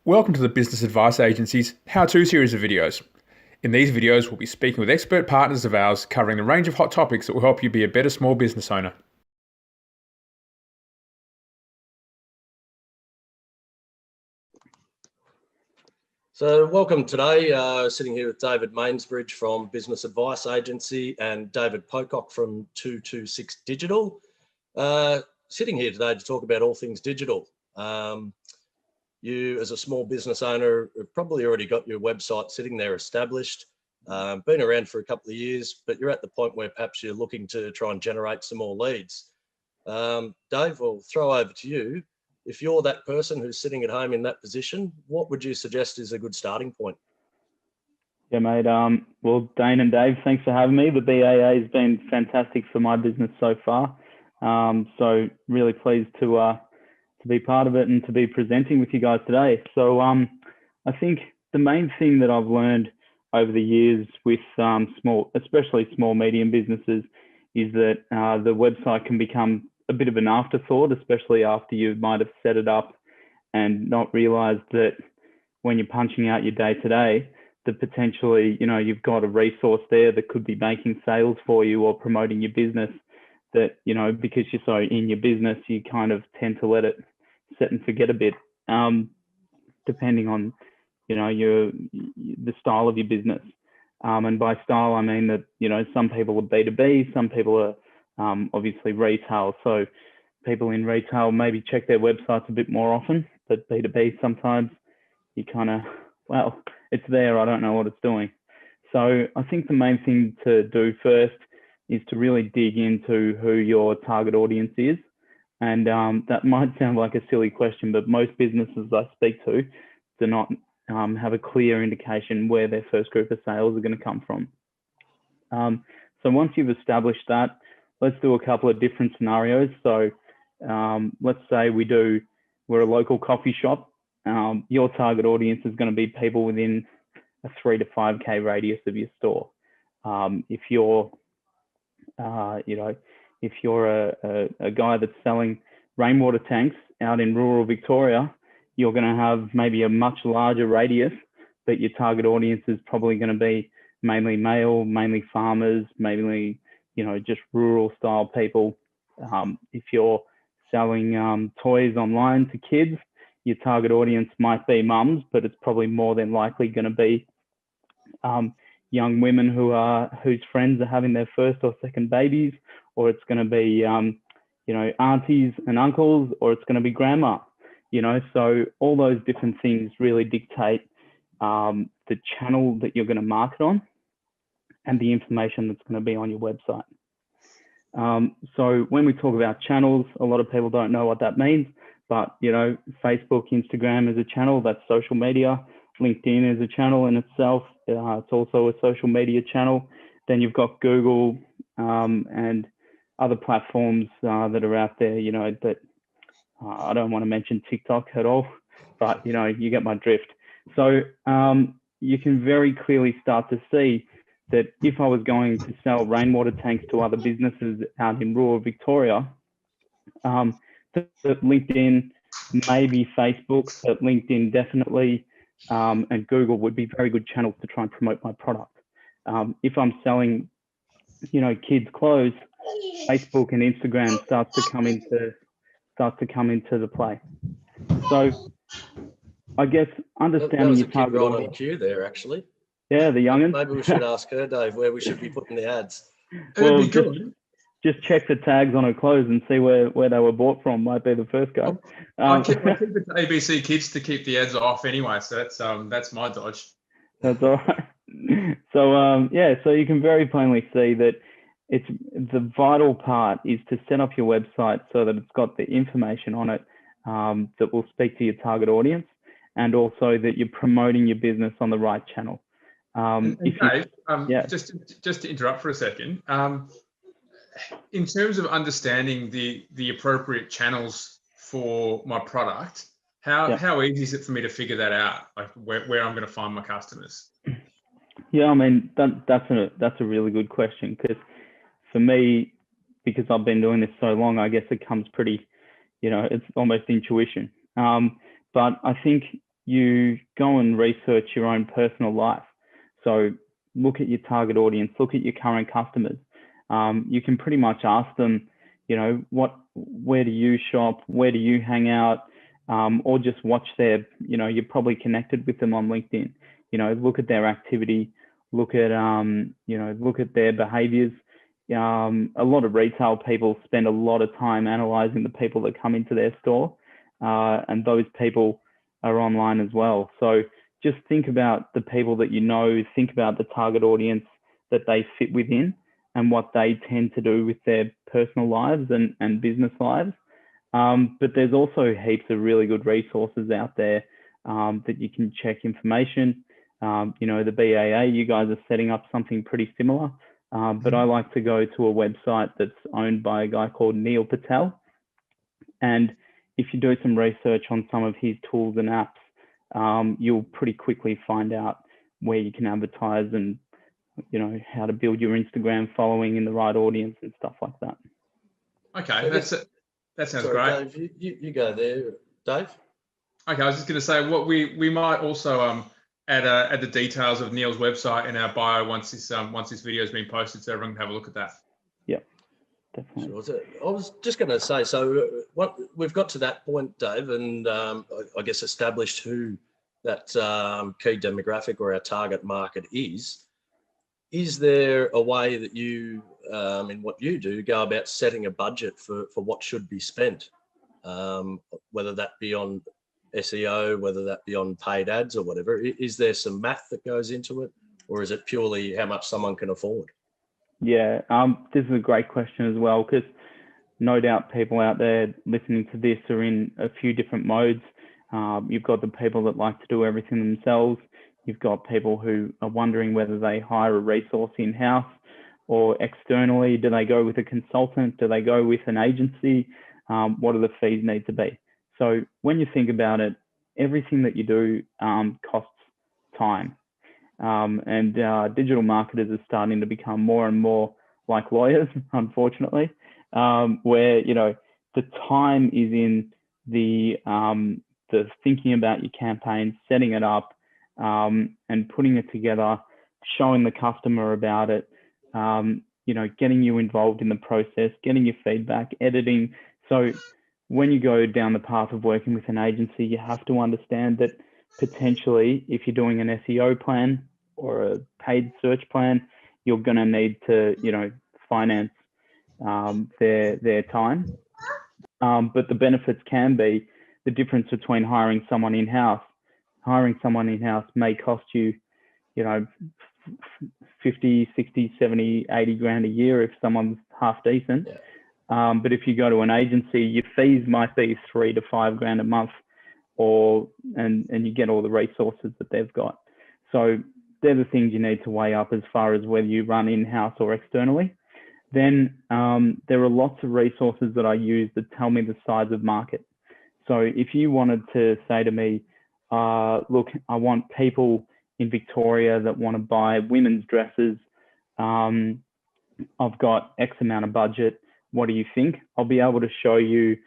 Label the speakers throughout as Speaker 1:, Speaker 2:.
Speaker 1: Welcome to the Business Advice Agency's how-to series of videos. In these videos, we'll be speaking with expert partners of ours covering a range of hot topics that will help you be a better small business owner.
Speaker 2: So welcome today, sitting here with David Mainsbridge from Business Advice Agency and David Pocock from TwoTwoSix Digital. Sitting here today to talk about all things digital. You as a small business owner have probably already got your website sitting there established, been around for a couple of years, but you're at the point where perhaps you're looking to try and generate some more leads. Dave, I'll throw over to you. If you're that person who's sitting at home in that position, what would you suggest is a good starting point?
Speaker 3: Yeah, mate. Well, Dane and Dave, thanks for having me. The BAA has been fantastic for my business so far. So really pleased to be part of it and to be presenting with you guys today. So I think the main thing that I've learned over the years with especially small, medium businesses is that the website can become a bit of an afterthought, especially after you might have set it up and not realized that when you're punching out your day-to-day, that potentially, you've got a resource there that could be making sales for you or promoting your business that, because you're so in your business, you kind of tend to let it set and forget a bit, depending on, the style of your business. And by style, I mean that, some people are B2B, some people are obviously retail. So people in retail maybe check their websites a bit more often, but B2B sometimes you kind of, well, it's there, I don't know what it's doing. So I think the main thing to do first is to really dig into who your target audience is. And that might sound like a silly question, but most businesses I speak to do not have a clear indication where their first group of sales are going to come from. So once you've established that, let's do a couple of different scenarios. So let's say we're a local coffee shop. Your target audience is going to be people within a 3 to 5K radius of your store. If you're if you're a guy that's selling rainwater tanks out in rural Victoria, you're going to have maybe a much larger radius, but your target audience is probably going to be mainly male, mainly farmers, mainly, just rural style people. If you're selling toys online to kids, your target audience might be mums, but it's probably more than likely going to be young women whose friends are having their first or second babies, or it's going to be aunties and uncles, or it's going to be grandma. So all those different things really dictate the channel that you're going to market on and the information that's going to be on your website. So when we talk about channels, a lot of people don't know what that means, but Facebook, Instagram is a channel, that's social media. LinkedIn is a channel in itself. It's also a social media channel. Then you've got Google and other platforms that are out there, that I don't want to mention TikTok at all, but you get my drift. So you can very clearly start to see that if I was going to sell rainwater tanks to other businesses out in rural Victoria, that LinkedIn, maybe Facebook, but LinkedIn definitely, and Google would be very good channels to try and promote my product. If I'm selling, kids' clothes, Facebook and Instagram starts to come into the play. So I guess understanding your target
Speaker 2: right
Speaker 3: audience.
Speaker 2: On cue there, actually.
Speaker 3: Yeah, the young'un.
Speaker 2: Maybe we should ask her, Dave, where we should be putting the ads.
Speaker 3: Well, just check the tags on her clothes and see where they were bought from. Might be the first go.
Speaker 1: I keep it to ABC Kids to keep the ads off anyway, so that's my dodge.
Speaker 3: That's all right. So so you can very plainly see that it's the vital part is to set up your website so that it's got the information on it that will speak to your target audience, and also that you're promoting your business on the right channel.
Speaker 1: Dave, just to interrupt for a second, in terms of understanding the appropriate channels for my product, how easy is it for me to figure that out, like where I'm going to find my customers?
Speaker 3: Yeah, I mean that's a really good question, because for me, because I've been doing this so long, I guess it comes pretty, it's almost intuition. But I think you go and research your own personal life. So look at your target audience, look at your current customers. You can pretty much ask them, you know, where do you shop? Where do you hang out? Or just watch their, you know, you're probably connected with them on LinkedIn. You know, look at their activity, look at, you know, look at their behaviors. A lot of retail people spend a lot of time analyzing the people that come into their store, and those people are online as well. So just think about the people that you know, think about the target audience that they fit within and what they tend to do with their personal lives and business lives. But there's also heaps of really good resources out there that you can check information. You know, the BAA, you guys are setting up something pretty similar, but I like to go to a website that's owned by a guy called Neil Patel. And if you do some research on some of his tools and apps, you'll pretty quickly find out where you can advertise and, you know, how to build your Instagram following in the right audience and stuff like that.
Speaker 1: Okay, that sounds great.
Speaker 2: Dave, you go there, Dave.
Speaker 1: Okay, I was just going to say what we might also add the details of Neil's website in our bio once this video has been posted, so everyone can have a look at that.
Speaker 3: Yeah, definitely.
Speaker 2: Sure. I was just going to say, so what we've got to that point, Dave, and I guess established who that key demographic or our target market is. Is there a way that you, in what you do, go about setting a budget for what should be spent, whether that be on SEO, whether that be on paid ads or whatever? Is there some math that goes into it, or is it purely how much someone can afford?
Speaker 3: Yeah, this is a great question as well, because no doubt people out there listening to this are in a few different modes. You've got the people that like to do everything themselves. You've got people who are wondering whether they hire a resource in-house or externally. Do they go with a consultant? Do they go with an agency? What do the fees need to be? So when you think about it, everything that you do costs time. And digital marketers are starting to become more and more like lawyers, unfortunately, where, you know, the time is in the thinking about your campaign, setting it up, and putting it together, showing the customer about it, you know, getting you involved in the process, getting your feedback, editing. So when you go down the path of working with an agency, you have to understand that potentially if you're doing an SEO plan or a paid search plan, you're going to need to, you know, finance their time. But the benefits can be the difference between hiring someone in-house. Hiring someone in-house may cost you, you know, 50, 60, 70, 80 grand a year if someone's half decent. Yeah. But if you go to an agency, your fees might be 3 to 5 grand a month, and you get all the resources that they've got. So they're the things you need to weigh up as far as whether you run in-house or externally. Then there are lots of resources that I use that tell me the size of market. So if you wanted to say to me, look, I want people in Victoria that want to buy women's dresses. I've got X amount of budget. What do you think? I'll be able to show you,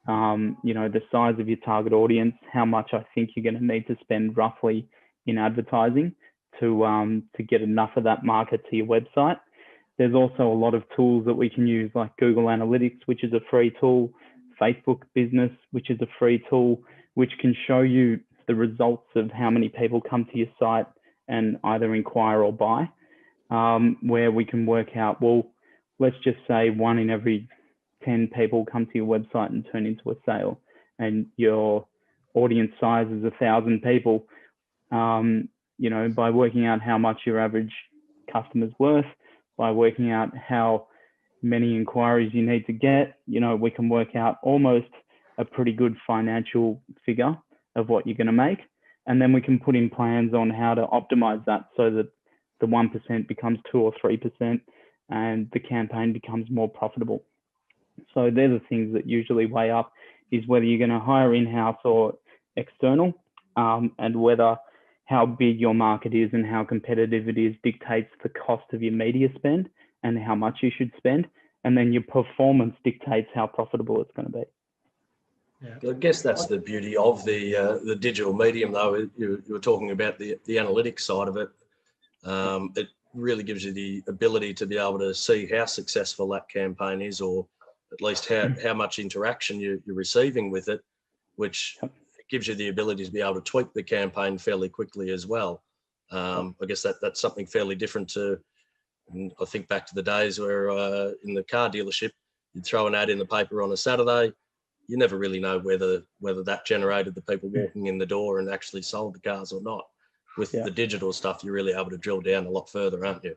Speaker 3: you know, the size of your target audience, how much I think you're going to need to spend roughly in advertising to get enough of that market to your website. There's also a lot of tools that we can use, like Google Analytics, which is a free tool, Facebook Business, which is a free tool, which can show you the results of how many people come to your site and either inquire or buy, where we can work out, well, let's just say 1 in every 10 people come to your website and turn into a sale, and your audience size is 1,000 people. You know, by working out how much your average customer's worth, by working out how many inquiries you need to get, you know, we can work out almost a pretty good financial figure of what you're going to make. And then we can put in plans on how to optimize that so that the 1% becomes 2 or 3% and the campaign becomes more profitable. So they're the things that usually weigh up, is whether you're going to hire in-house or external, and whether how big your market is and how competitive it is dictates the cost of your media spend and how much you should spend. And then your performance dictates how profitable it's going to be.
Speaker 2: I guess that's the beauty of the digital medium, though. You were talking about the analytics side of it. It really gives you the ability to be able to see how successful that campaign is, or at least how much interaction you're receiving with it, which gives you the ability to be able to tweak the campaign fairly quickly as well. I guess that's something fairly different to, I think back to the days where in the car dealership, you'd throw an ad in the paper on a Saturday. You never really know whether that generated the people walking in the door and actually sold the cars or not. With the digital stuff, you're really able to drill down a lot further, aren't you?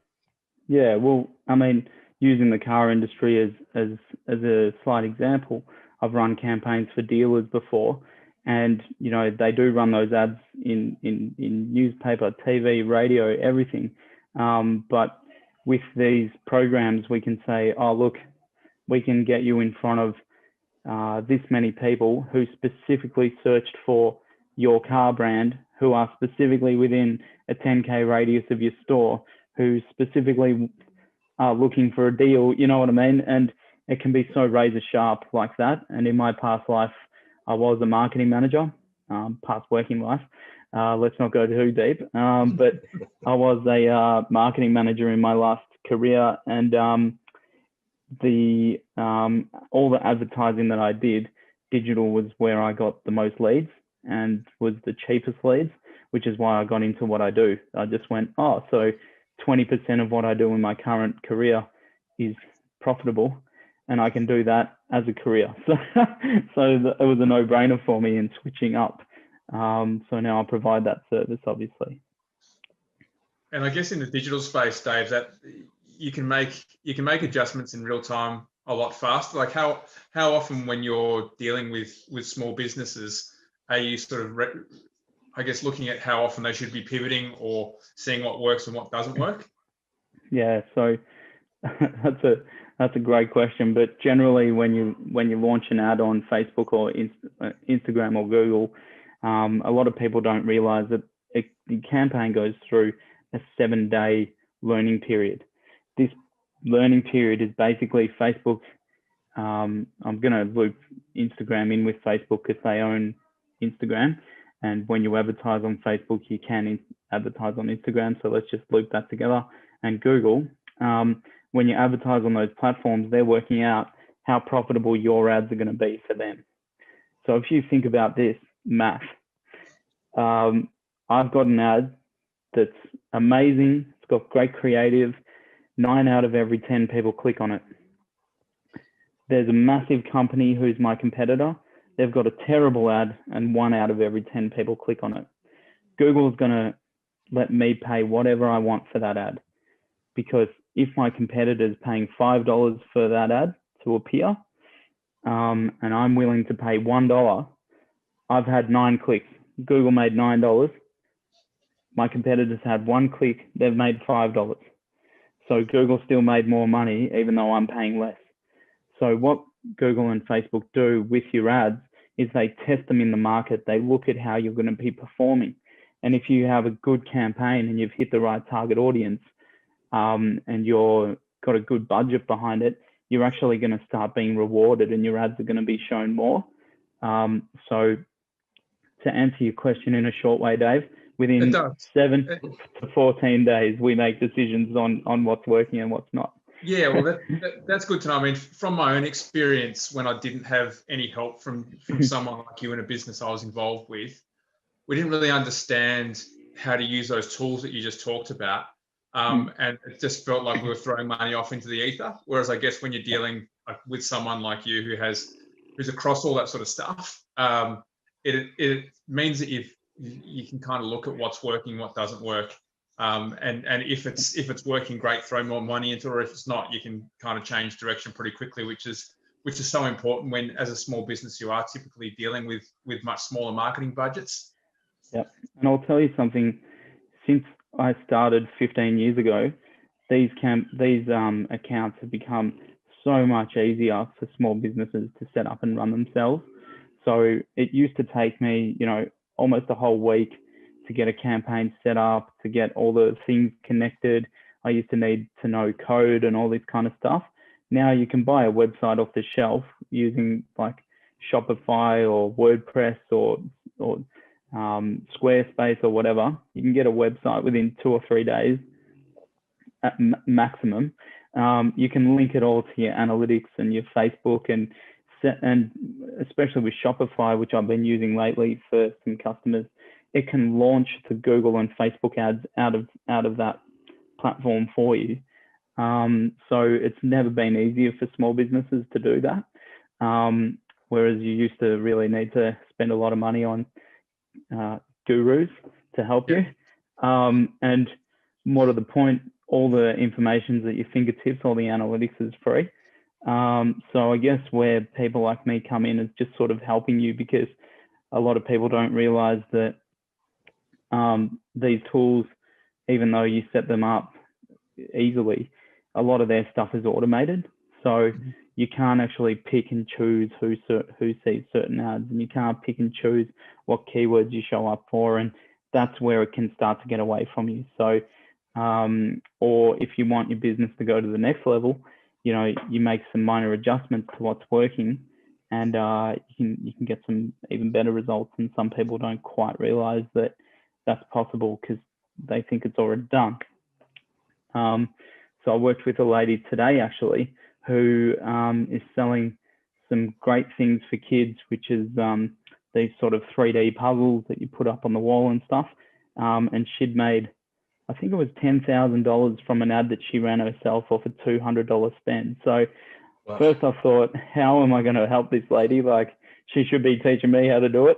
Speaker 3: Yeah, well, I mean, using the car industry as a slight example, I've run campaigns for dealers before, and you know they do run those ads in newspaper, TV, radio, everything. But with these programs, we can say, oh look, we can get you in front of this many people who specifically searched for your car brand, who are specifically within a 10K radius of your store, who specifically are looking for a deal, you know what I mean? And it can be so razor sharp like that. And in my past life, I was a marketing manager, past working life. Let's not go too deep. But I was a marketing manager in my last career, and all the advertising that I did, digital was where I got the most leads and was the cheapest leads, which is why I got into what I do. I just went, oh, so 20% of what I do in my current career is profitable, and I can do that as a career. So it was a no-brainer for me in switching up. So now I provide that service, obviously.
Speaker 1: And I guess in the digital space, Dave, that you can make adjustments in real time a lot faster. Like how often when you're dealing with small businesses, are you sort of I guess looking at how often they should be pivoting or seeing what works and what doesn't work? Yeah,
Speaker 3: so that's a great question. But generally, when you launch an ad on Facebook or Instagram or Google, a lot of people don't realize that the campaign goes through a 7-day learning period. This learning period is basically Facebook. I'm going to loop Instagram in with Facebook because they own Instagram. And when you advertise on Facebook, you can advertise on Instagram. So let's just loop that together. And Google, when you advertise on those platforms, they're working out how profitable your ads are going to be for them. So if you think about this math, I've got an ad that's amazing. It's got great creative. 9 out of every 10 people click on it. There's a massive company who's my competitor. They've got a terrible ad and 1 out of every 10 people click on it. Google's going to let me pay whatever I want for that ad, because if my competitor's paying $5 for that ad to appear, and I'm willing to pay $1, I've had 9 clicks. Google made $9. My competitors had 1 click. They've made $5. So Google still made more money, even though I'm paying less. So what Google and Facebook do with your ads is they test them in the market. They look at how you're going to be performing. And if you have a good campaign and you've hit the right target audience, and you're got a good budget behind it, you're actually going to start being rewarded and your ads are going to be shown more. So to answer your question in a short way, Dave, within 7 to 14 days, we make decisions on what's working and what's not.
Speaker 1: Yeah, well, that's good to know. I mean, from my own experience, when I didn't have any help from someone like you in a business I was involved with, we didn't really understand how to use those tools that you just talked about. And it just felt like we were throwing money off into the ether. Whereas I guess when you're dealing with someone like you who's across all that sort of stuff, it means that you can kind of look at what's working, what doesn't work. And if it's working, great, throw more money into it. Or if it's not, you can kind of change direction pretty quickly, which is so important when, as a small business, you are typically dealing with much smaller marketing budgets.
Speaker 3: Yeah, and I'll tell you something. Since I started 15 years ago, these accounts have become so much easier for small businesses to set up and run themselves. So it used to take me, almost a whole week to get a campaign set up, to get all the things connected. I used to need to know code and all this kind of stuff. Now you can buy a website off the shelf using like Shopify or WordPress or Squarespace or whatever, you can get a website within 2 or 3 days at maximum. You can link it all to your analytics and your Facebook, and especially with Shopify, which I've been using lately for some customers, it can launch the Google and Facebook ads out of that platform for you. So it's never been easier for small businesses to do that. Whereas you used to really need to spend a lot of money on gurus to help you. And more to the point, all the information's at your fingertips, all the analytics is free. So I guess where people like me come in is just sort of helping you, because a lot of people don't realize that these tools, even though you set them up easily, a lot of their stuff is automated. So you can't actually pick and choose who sees certain ads, and you can't pick and choose what keywords you show up for. And that's where it can start to get away from you. So, or if you want your business to go to the next level, you know, you make some minor adjustments to what's working, and you can get some even better results. And some people don't quite realize that that's possible because they think it's already done. So I worked with a lady today actually who is selling some great things for kids, which is these sort of 3D puzzles that you put up on the wall and stuff. And she'd made, I think it was $10,000 from an ad that she ran herself off a $200 spend. So wow. First I thought, how am I going to help this lady? Like, she should be teaching me how to do it.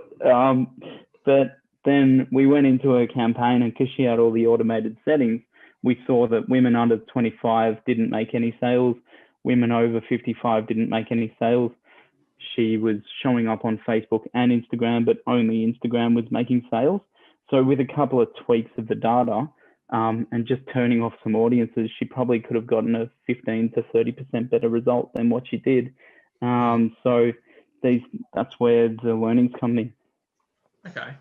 Speaker 3: But then we went into her campaign, and because she had all the automated settings, we saw that women under 25 didn't make any sales. Women over 55 didn't make any sales. She was showing up on Facebook and Instagram, but only Instagram was making sales. So with a couple of tweaks of the data and just turning off some audiences, she probably could have gotten a 15 to 30% better result than what she did. So that's where the learning's come in.
Speaker 1: Okay.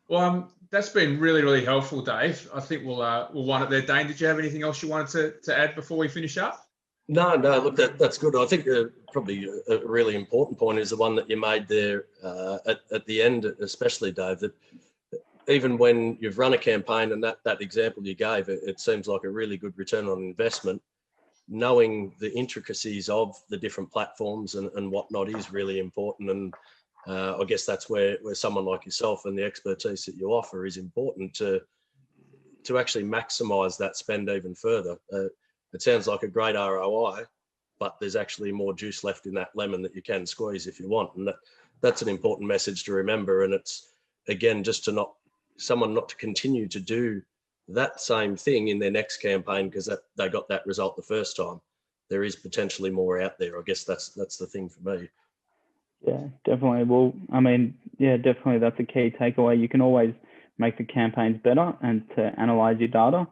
Speaker 1: Well, that's been really, really helpful, Dave. I think we'll wind it there. Dane, did you have anything else you wanted to add before we finish up?
Speaker 2: No, look, that's good. I think probably a really important point is the one that you made there at the end, especially, Dave, that even when you've run a campaign, and that example you gave, it seems like a really good return on investment. Knowing the intricacies of the different platforms and whatnot is really important. And I guess that's where someone like yourself and the expertise that you offer is important to actually maximize that spend even further. It sounds like a great ROI, but there's actually more juice left in that lemon that you can squeeze if you want. And that's an important message to remember. And it's, again, just to someone not to continue to do that same thing in their next campaign because they got that result the first time. There is potentially more out there. I guess that's the thing for me.
Speaker 3: Yeah, definitely. Well, I mean, yeah, definitely that's a key takeaway. You can always make the campaigns better and to analyze your data.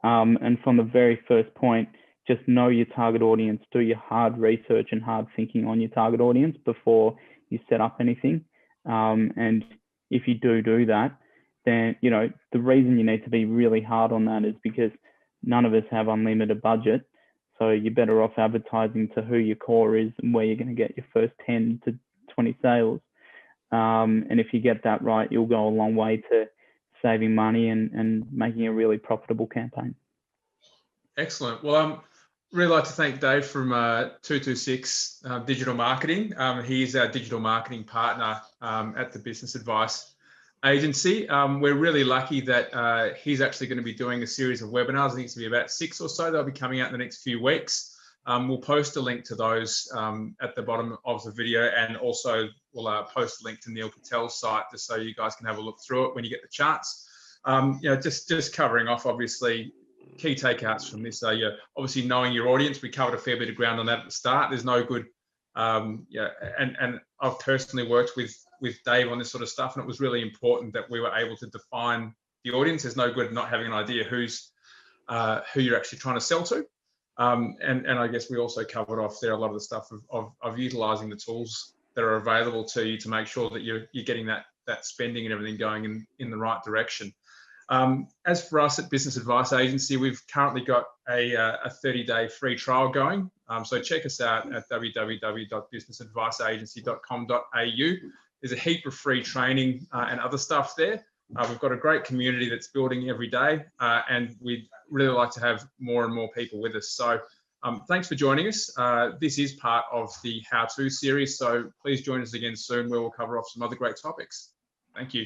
Speaker 3: And from the very first point, just know your target audience, do your hard research and hard thinking on your target audience before you set up anything. And if you do that, then, you know, the reason you need to be really hard on that is because none of us have unlimited budget. So you're better off advertising to who your core is and where you're going to get your first 10 to 20 sales. And if you get that right, you'll go a long way to saving money and making a really profitable campaign.
Speaker 1: Excellent. Well, really like to thank Dave from TwoTwoSix Digital Marketing. He's our digital marketing partner at the Business Advice Agency. We're really lucky that he's actually going to be doing a series of webinars. I think it's going to be about 6 or so. They'll be coming out in the next few weeks. We'll post a link to those at the bottom of the video, and also we'll post a link to Neil Patel's site just so you guys can have a look through it when you get the chance. You know, just covering off, obviously, key takeouts from this are obviously knowing your audience. We covered a fair bit of ground on that at the start. There's no good, and I've personally worked with Dave on this sort of stuff, and it was really important that we were able to define the audience. There's no good not having an idea who you're actually trying to sell to. And I guess we also covered off there a lot of the stuff of utilizing the tools that are available to you to make sure that you're getting that spending and everything going in the right direction. As for us at Business Advice Agency, we've currently got a 30-day free trial going. So check us out at www.businessadviceagency.com.au. There's a heap of free training and other stuff there. We've got a great community that's building every day, and we'd really like to have more and more people with us. So thanks for joining us. This is part of the How To series, so please join us again soon where we'll cover off some other great topics. Thank you.